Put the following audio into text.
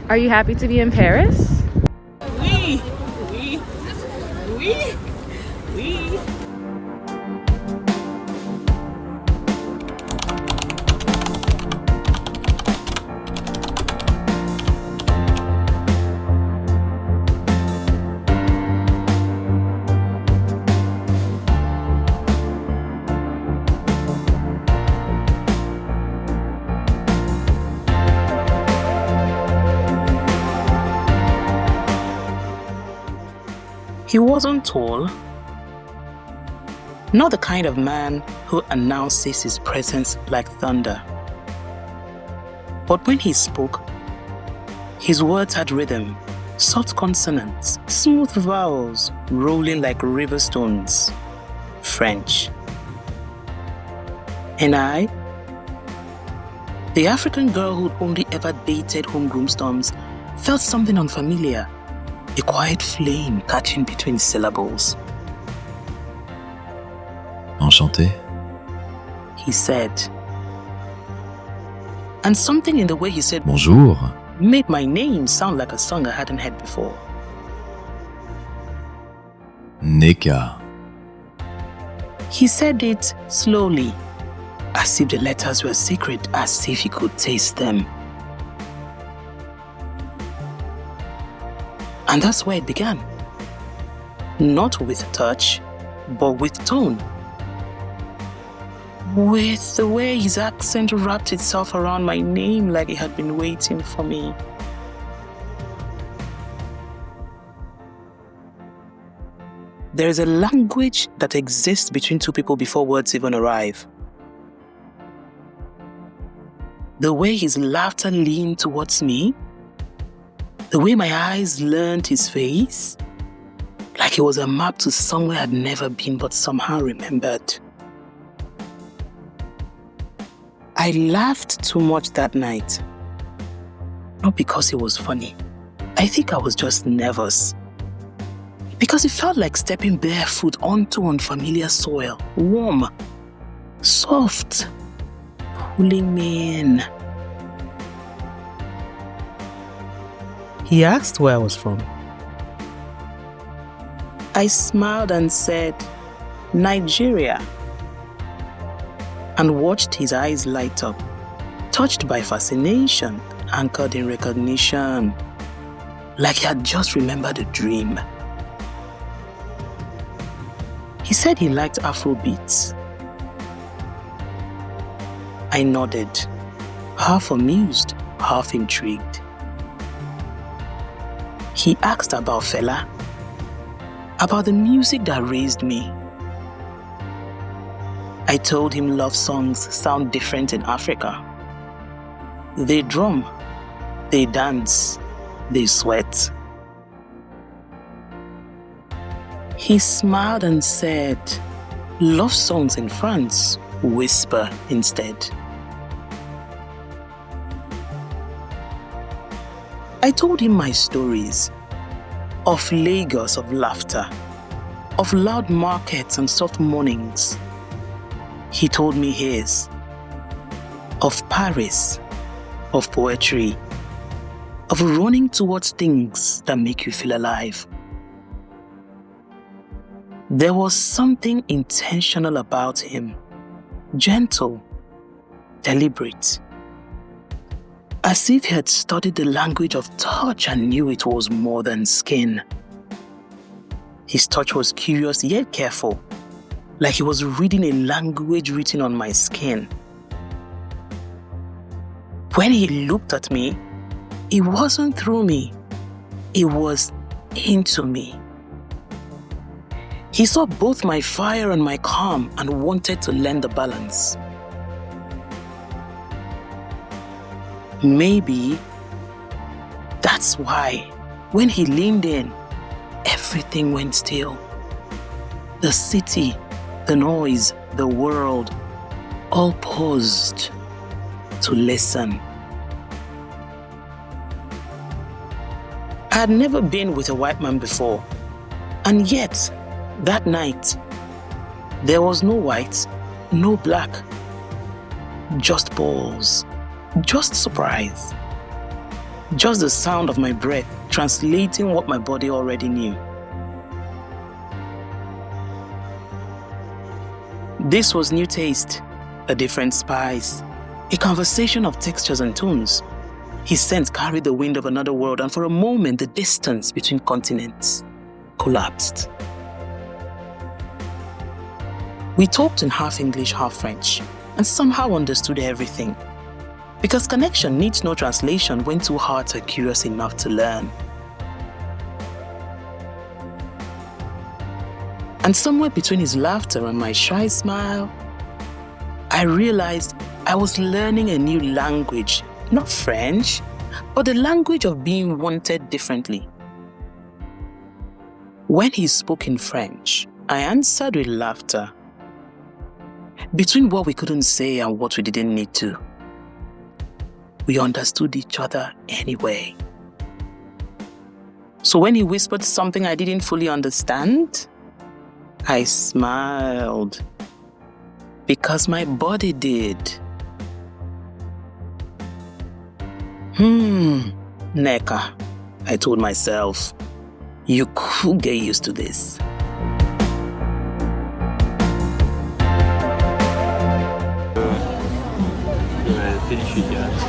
Are you happy to be in Paris? Oui, oui, oui, oui. He wasn't tall, not the kind of man who announces his presence like thunder. But when he spoke, his words had rhythm, soft consonants, smooth vowels rolling like river stones. French. And I, the African girl who'd only ever dated homegrown storms, felt something unfamiliar. A quiet flame catching between syllables. Enchanté. He said. And something in the way he said Bonjour. made my name sound like a song I hadn't heard before. Neka. He said it slowly, as if the letters were secret, as if he could taste them. And that's where it began. Not with touch, but with tone. With the way his accent wrapped itself around my name like it had been waiting for me. There is a language that exists between two people before words even arrive. The way his laughter leaned towards me, the way my eyes learned his face, like it was a map to somewhere I'd never been but somehow remembered. I laughed too much that night. Not because it was funny. I think I was just nervous. Because it felt like stepping barefoot onto unfamiliar soil, warm, soft, pulling me in. He asked where I was from. I smiled and said, Nigeria, and watched his eyes light up, touched by fascination, anchored in recognition, like he had just remembered a dream. He said he liked Afro beats. I nodded, half amused, half intrigued. He asked about Fela, about the music that raised me. I told him love songs sound different in Africa. They drum, they dance, they sweat. He smiled and said, love songs in France whisper instead. I told him my stories of Lagos, of laughter, of loud markets and soft mornings. He told me his, of Paris, of poetry, of running towards things that make you feel alive. There was something intentional about him, gentle, deliberate. As if he had studied the language of touch and knew it was more than skin. His touch was curious yet careful, like he was reading a language written on my skin. When he looked at me, it wasn't through me, it was into me. He saw both my fire and my calm and wanted to lend the balance. Maybe that's why, when he leaned in, everything went still. The city, the noise, the world, all paused to listen. I had never been with a white man before, and yet, that night, there was no white, no black, just balls. Just surprise. Just the sound of my breath translating what my body already knew. This was new taste, a different spice, a conversation of textures and tones. His scent carried the wind of another world, and for a moment the distance between continents collapsed. We talked in half English, half French, and somehow understood everything. Because connection needs no translation when two hearts are curious enough to learn. And somewhere between his laughter and my shy smile, I realized I was learning a new language, not French, but the language of being wanted differently. When he spoke in French, I answered with laughter. Between what we couldn't say and what we didn't need to, we understood each other anyway. So when he whispered something I didn't fully understand, I smiled because my body did. Neka, I told myself, you could get used to this. Finish it, yeah.